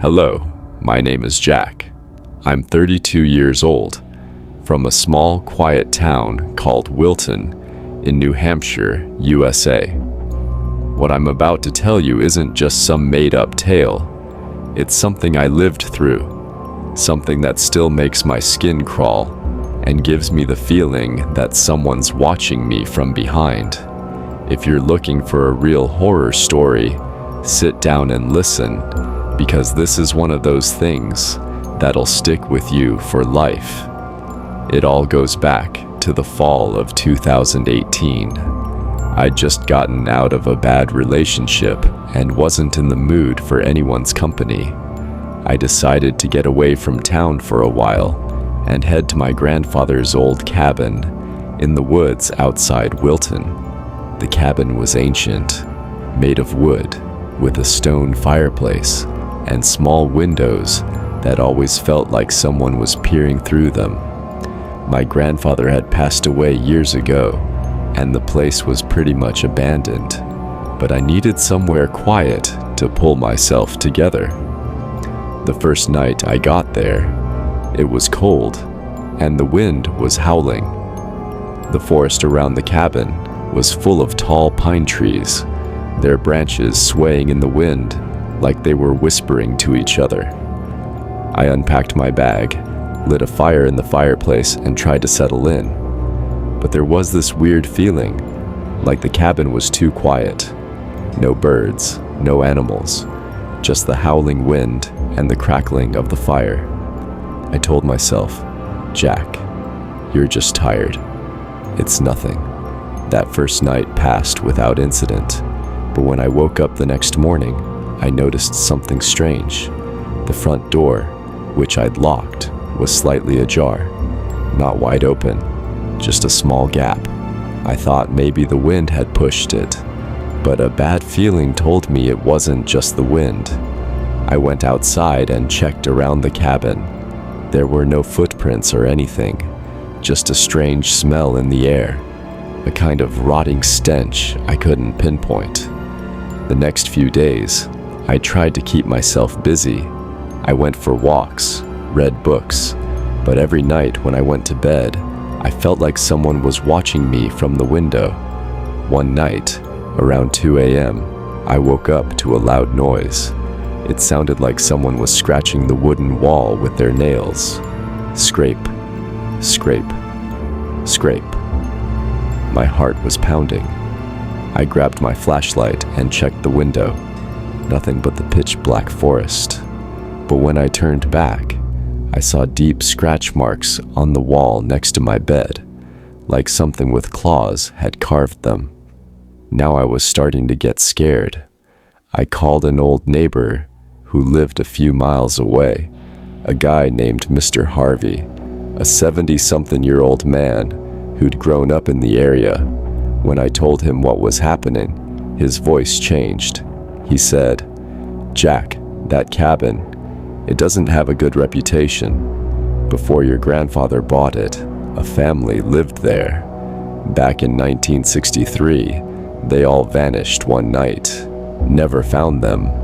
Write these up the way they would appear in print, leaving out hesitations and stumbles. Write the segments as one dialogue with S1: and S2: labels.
S1: Hello, my name is Jack. I'm 32 years old, from a small, quiet town called Wilton in New Hampshire, USA. What I'm about to tell you isn't just some made-up tale. It's something I lived through, something that still makes my skin crawl and gives me the feeling that someone's watching me from behind. If you're looking for a real horror story, sit down and listen, because this is one of those things that'll stick with you for life. It all goes back to the fall of 2018. I'd just gotten out of a bad relationship and wasn't in the mood for anyone's company. I decided to get away from town for a while and head to my grandfather's old cabin in the woods outside Wilton. The cabin was ancient, made of wood, with a stone fireplace and small windows that always felt like someone was peering through them. My grandfather had passed away years ago, and the place was pretty much abandoned, but I needed somewhere quiet to pull myself together. The first night I got there, it was cold, and the wind was howling. The forest around the cabin was full of tall pine trees, their branches swaying in the wind like they were whispering to each other. I unpacked my bag, lit a fire in the fireplace, and tried to settle in. But there was this weird feeling, like the cabin was too quiet. No birds, no animals, just the howling wind and the crackling of the fire. I told myself, Jack, you're just tired. It's nothing. That first night passed without incident, but when I woke up the next morning, I noticed something strange. The front door, which I'd locked, was slightly ajar, not wide open, just a small gap. I thought maybe the wind had pushed it, but a bad feeling told me it wasn't just the wind. I went outside and checked around the cabin. There were no footprints or anything, just a strange smell in the air, a kind of rotting stench I couldn't pinpoint. The next few days, I tried to keep myself busy. I went for walks, read books, but every night when I went to bed, I felt like someone was watching me from the window. One night, around 2 a.m., I woke up to a loud noise. It sounded like someone was scratching the wooden wall with their nails. Scrape, scrape, scrape. My heart was pounding. I grabbed my flashlight and checked the window. Nothing but the pitch-black forest. But when I turned back, I saw deep scratch marks on the wall next to my bed, like something with claws had carved them. Now I was starting to get scared. I called an old neighbor who lived a few miles away, a guy named Mr. Harvey, a 70-something-year-old man who'd grown up in the area. When I told him what was happening, his voice changed. He said, Jack, that cabin, it doesn't have a good reputation. Before your grandfather bought it, a family lived there. Back in 1963, they all vanished one night. Never found them.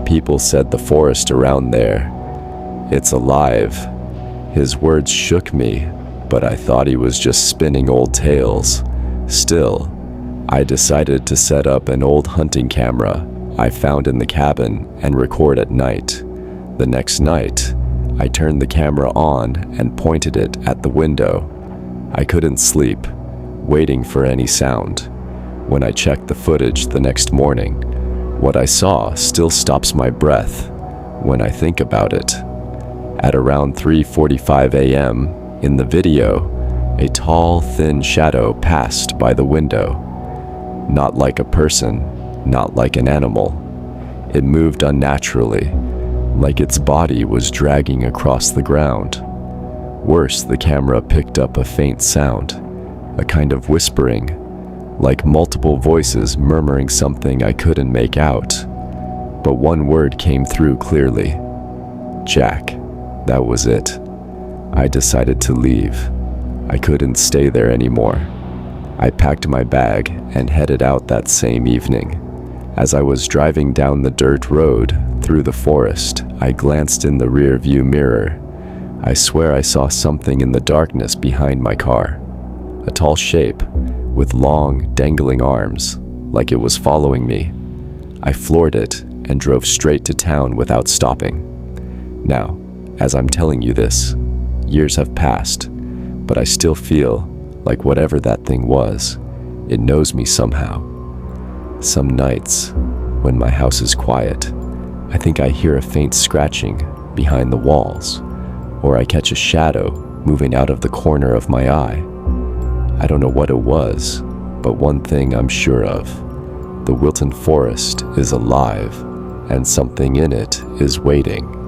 S1: People said the forest around there, it's alive. His words shook me, but I thought he was just spinning old tales. Still, I decided to set up an old hunting camera I found in the cabin and record at night. The next night, I turned the camera on and pointed it at the window. I couldn't sleep, waiting for any sound. When I checked the footage the next morning, what I saw still stops my breath when I think about it. At around 3:45 a.m., in the video, a tall, thin shadow passed by the window. Not like a person, not like an animal. It moved unnaturally, like its body was dragging across the ground. Worse, the camera picked up a faint sound, a kind of whispering, like multiple voices murmuring something I couldn't make out. But one word came through clearly. Jack. That was it. I decided to leave. I couldn't stay there anymore. I packed my bag and headed out that same evening. As I was driving down the dirt road through the forest, I glanced in the rear-view mirror. I swear I saw something in the darkness behind my car. A tall shape with long, dangling arms, like it was following me. I floored it and drove straight to town without stopping. Now, as I'm telling you this, years have passed, but I still feel like whatever that thing was, it knows me somehow. Some nights, when my house is quiet, I think I hear a faint scratching behind the walls, or I catch a shadow moving out of the corner of my eye. I don't know what it was, but one thing I'm sure of: the Wilton Forest is alive, and something in it is waiting.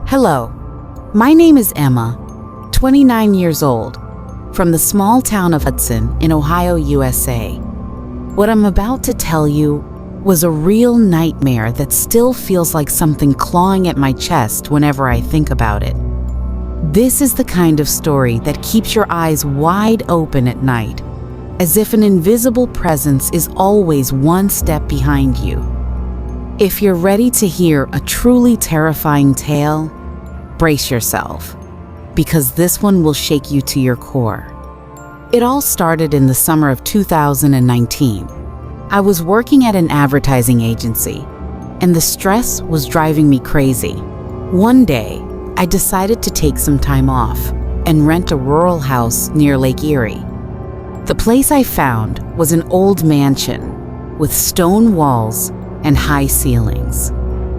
S2: Hello, my name is Emma, 29 years old, from the small town of Hudson in Ohio, USA. What I'm about to tell you was a real nightmare that still feels like something clawing at my chest whenever I think about it. This is the kind of story that keeps your eyes wide open at night, as if an invisible presence is always one step behind you. If you're ready to hear a truly terrifying tale, brace yourself, because this one will shake you to your core. It all started in the summer of 2019. I was working at an advertising agency, and the stress was driving me crazy. One day, I decided to take some time off and rent a rural house near Lake Erie. The place I found was an old mansion with stone walls and high ceilings.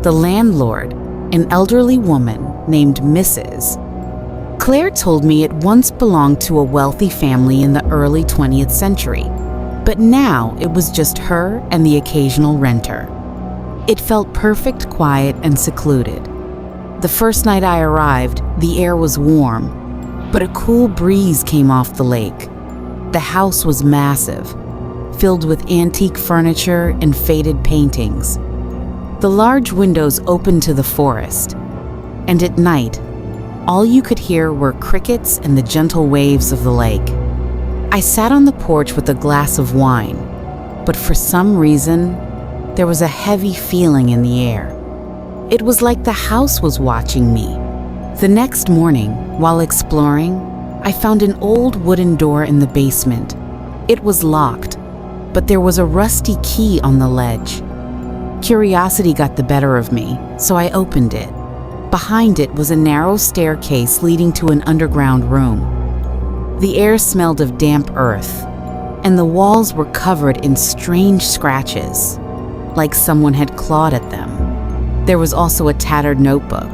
S2: The landlord, an elderly woman named Mrs. Claire, told me it once belonged to a wealthy family in the early 20th century, but now it was just her and the occasional renter. It felt perfect, quiet, and secluded. The first night I arrived, the air was warm, but a cool breeze came off the lake. The house was massive, filled with antique furniture and faded paintings. The large windows opened to the forest, and at night, all you could hear were crickets and the gentle waves of the lake. I sat on the porch with a glass of wine, but for some reason, there was a heavy feeling in the air. It was like the house was watching me. The next morning, while exploring, I found an old wooden door in the basement. It was locked, but there was a rusty key on the ledge. Curiosity got the better of me, so I opened it. Behind it was a narrow staircase leading to an underground room. The air smelled of damp earth, and the walls were covered in strange scratches, like someone had clawed at them. There was also a tattered notebook.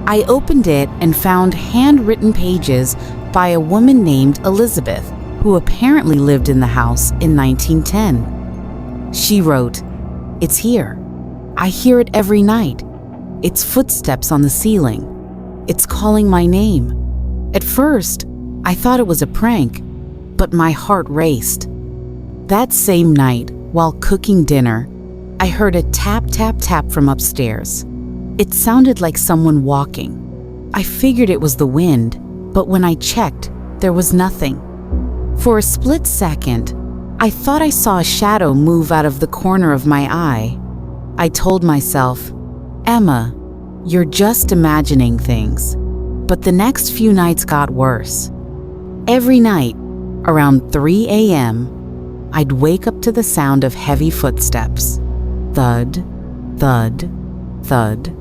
S2: I opened it and found handwritten pages by a woman named Elizabeth, who apparently lived in the house in 1910. She wrote, "It's here. I hear it every night. It's footsteps on the ceiling. It's calling my name." At first, I thought it was a prank, but my heart raced. That same night, while cooking dinner, I heard a tap, tap, tap from upstairs. It sounded like someone walking. I figured it was the wind, but when I checked, there was nothing. For a split second, I thought I saw a shadow move out of the corner of my eye. I told myself, "Emma, you're just imagining things." But the next few nights got worse. Every night, around 3 a.m., I'd wake up to the sound of heavy footsteps. Thud, thud, thud,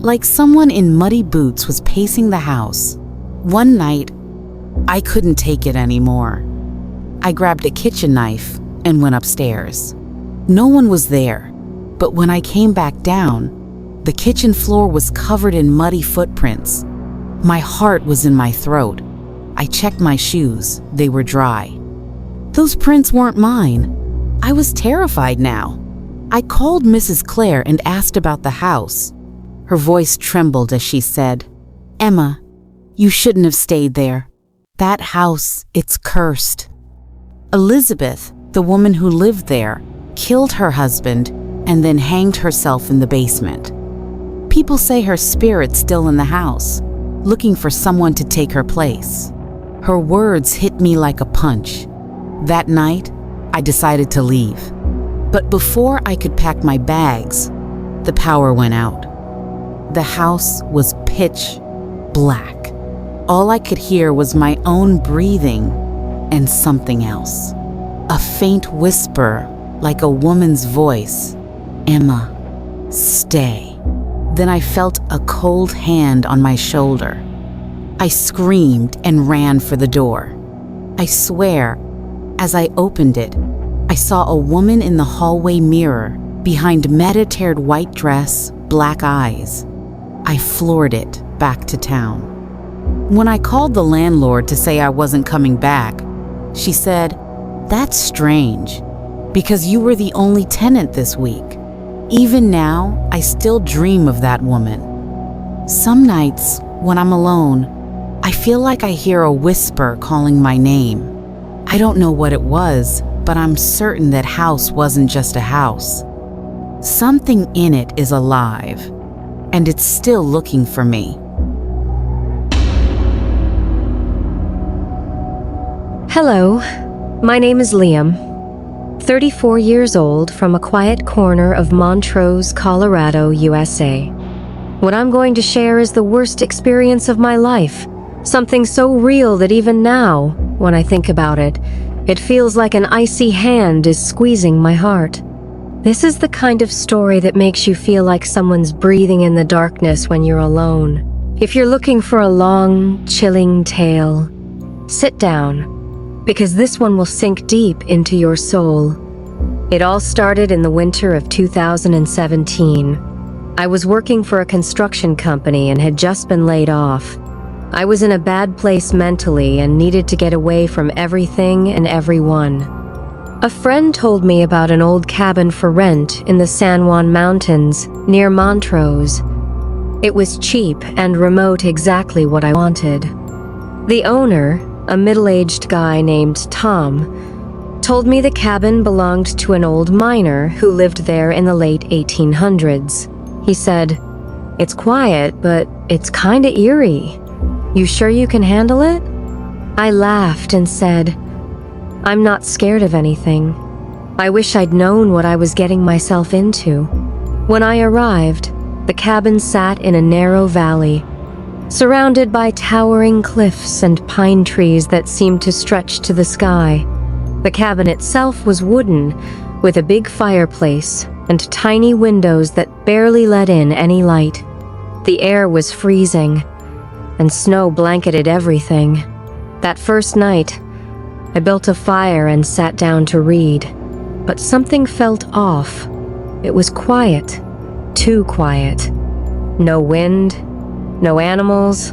S2: like someone in muddy boots was pacing the house. One night, I couldn't take it anymore. I grabbed a kitchen knife and went upstairs. No one was there, but when I came back down, the kitchen floor was covered in muddy footprints. My heart was in my throat. I checked my shoes. They were dry. Those prints weren't mine. I was terrified now. I called Mrs. Claire and asked about the house. Her voice trembled as she said, "Emma, you shouldn't have stayed there. That house, it's cursed." Elizabeth, the woman who lived there, killed her husband and then hanged herself in the basement. People say her spirit's still in the house, looking for someone to take her place. Her words hit me like a punch. That night, I decided to leave. But before I could pack my bags, the power went out. The house was pitch black. All I could hear was my own breathing and something else. A faint whisper, like a woman's voice. "Emma, stay." Then I felt a cold hand on my shoulder. I screamed and ran for the door. I swear, as I opened it, I saw a woman in the hallway mirror, behind matted white dress, black eyes. I floored it back to town. When I called the landlord to say I wasn't coming back, she said, "That's strange, because you were the only tenant this week. Even now, I still dream of that woman. Some nights, when I'm alone, I feel like I hear a whisper calling my name. I don't know what it was, but I'm certain that house wasn't just a house. Something in it is alive, and it's still looking for me."
S3: Hello, my name is Liam, 34 years old, from a quiet corner of Montrose, Colorado, USA. What I'm going to share is the worst experience of my life, something so real that even now, when I think about it, it feels like an icy hand is squeezing my heart. This is the kind of story that makes you feel like someone's breathing in the darkness when you're alone. If you're looking for a long, chilling tale, sit down, because this one will sink deep into your soul. It all started in the winter of 2017. I was working for a construction company and had just been laid off. I was in a bad place mentally and needed to get away from everything and everyone. A friend told me about an old cabin for rent in the San Juan Mountains near Montrose. It was cheap and remote, exactly what I wanted. The owner, a middle-aged guy named Tom, told me the cabin belonged to an old miner who lived there in the late 1800s. He said, "It's quiet, but it's kinda eerie. You sure you can handle it?" I laughed and said, "I'm not scared of anything. I wish I'd known what I was getting myself into." When I arrived, the cabin sat in a narrow valley, surrounded by towering cliffs and pine trees that seemed to stretch to the sky. The cabin itself was wooden, with a big fireplace and tiny windows that barely let in any light. The air was freezing, and snow blanketed everything. That first night, I built a fire and sat down to read, but something felt off. It was quiet, too quiet. No wind, no animals,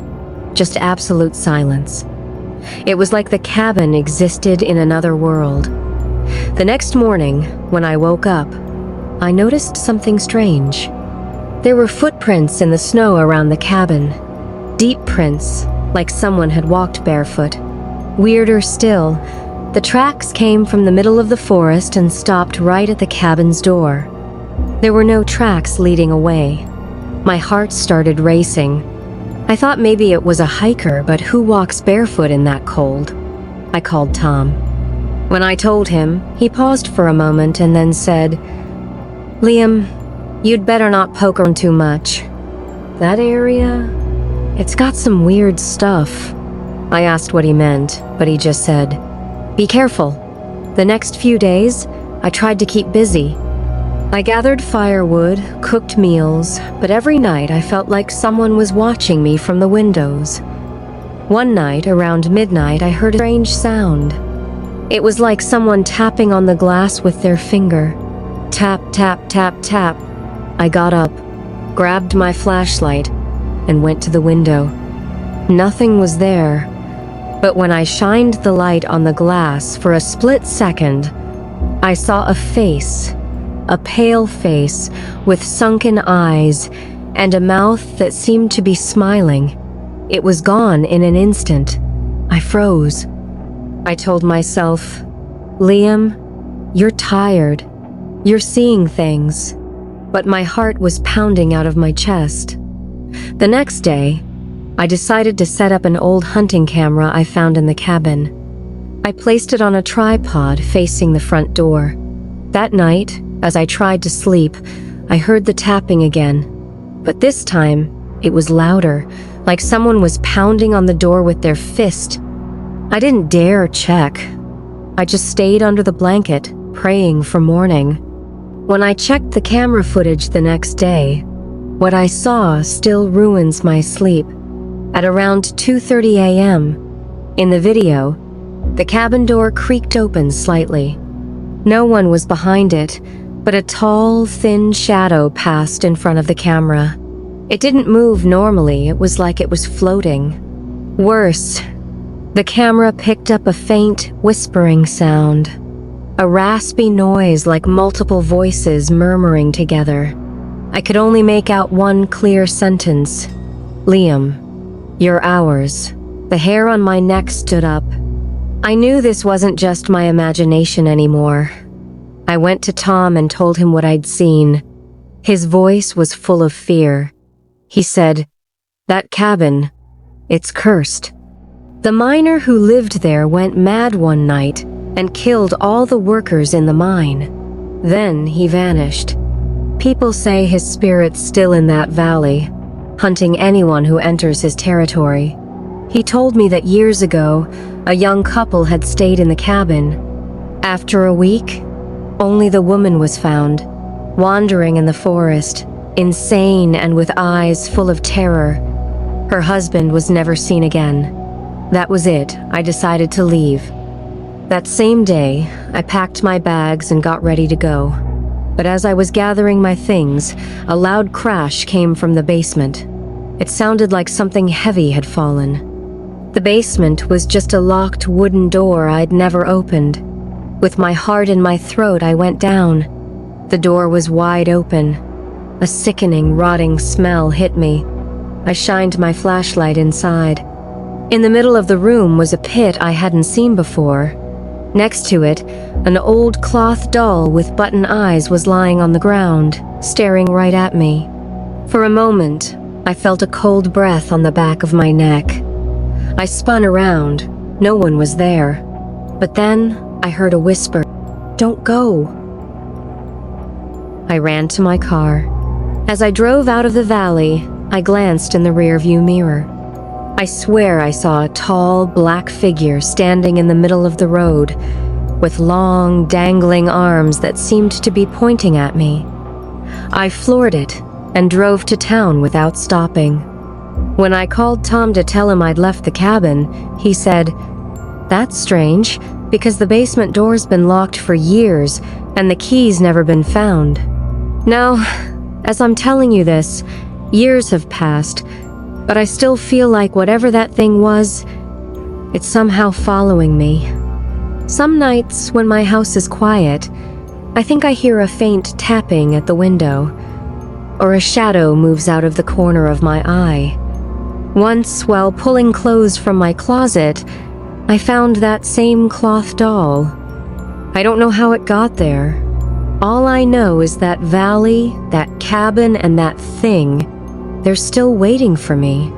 S3: just absolute silence. It was like the cabin existed in another world. The next morning, when I woke up, I noticed something strange. There were footprints in the snow around the cabin. Deep prints, like someone had walked barefoot. Weirder still, the tracks came from the middle of the forest and stopped right at the cabin's door. There were no tracks leading away. My heart started racing. I thought maybe it was a hiker, but who walks barefoot in that cold? I called Tom. When I told him, he paused for a moment and then said, "Liam, you'd better not poke around too much. That area, it's got some weird stuff." I asked what he meant, but he just said, "Be careful." The next few days, I tried to keep busy. I gathered firewood, cooked meals, but every night I felt like someone was watching me from the windows. One night, around midnight, I heard a strange sound. It was like someone tapping on the glass with their finger. Tap, tap, tap, tap. I got up, grabbed my flashlight, and went to the window. Nothing was there, but when I shined the light on the glass for a split second, I saw a face. A pale face with sunken eyes and a mouth that seemed to be smiling. It was gone in an instant. I froze. I told myself, "Liam, you're tired. You're seeing things." But my heart was pounding out of my chest. The next day, I decided to set up an old hunting camera I found in the cabin. I placed it on a tripod facing the front door. That night, as I tried to sleep, I heard the tapping again. But this time, it was louder, like someone was pounding on the door with their fist. I didn't dare check. I just stayed under the blanket, praying for morning. When I checked the camera footage the next day, what I saw still ruins my sleep. At around 2:30 a.m., in the video, the cabin door creaked open slightly. No one was behind it, but a tall, thin shadow passed in front of the camera. It didn't move normally, it was like it was floating. Worse, the camera picked up a faint, whispering sound. A raspy noise like multiple voices murmuring together. I could only make out one clear sentence. "Liam, you're ours." The hair on my neck stood up. I knew this wasn't just my imagination anymore. I went to Tom and told him what I'd seen. His voice was full of fear. He said, "That cabin, it's cursed." The miner who lived there went mad one night and killed all the workers in the mine. Then he vanished. People say his spirit's still in that valley, hunting anyone who enters his territory. He told me that years ago, a young couple had stayed in the cabin. After a week, only the woman was found, wandering in the forest, insane and with eyes full of terror. Her husband was never seen again. That was it. I decided to leave. That same day, I packed my bags and got ready to go. But as I was gathering my things, a loud crash came from the basement. It sounded like something heavy had fallen. The basement was just a locked wooden door I'd never opened. With my heart in my throat, I went down. The door was wide open. A sickening, rotting smell hit me. I shined my flashlight inside. In the middle of the room was a pit I hadn't seen before. Next to it, an old cloth doll with button eyes was lying on the ground, staring right at me. For a moment, I felt a cold breath on the back of my neck. I spun around. No one was there. But then I heard a whisper, "Don't go." I ran to my car. As I drove out of the valley, I glanced in the rearview mirror. I swear I saw a tall, black figure standing in the middle of the road, with long, dangling arms that seemed to be pointing at me. I floored it and drove to town without stopping. When I called Tom to tell him I'd left the cabin, he said, "That's strange, because the basement door's been locked for years and the key's never been found." Now, as I'm telling you this, years have passed, but I still feel like whatever that thing was, it's somehow following me. Some nights, when my house is quiet, I think I hear a faint tapping at the window, or a shadow moves out of the corner of my eye. Once, while pulling clothes from my closet, I found that same cloth doll. I don't know how it got there. All I know is that valley, that cabin, and that thing, they're still waiting for me.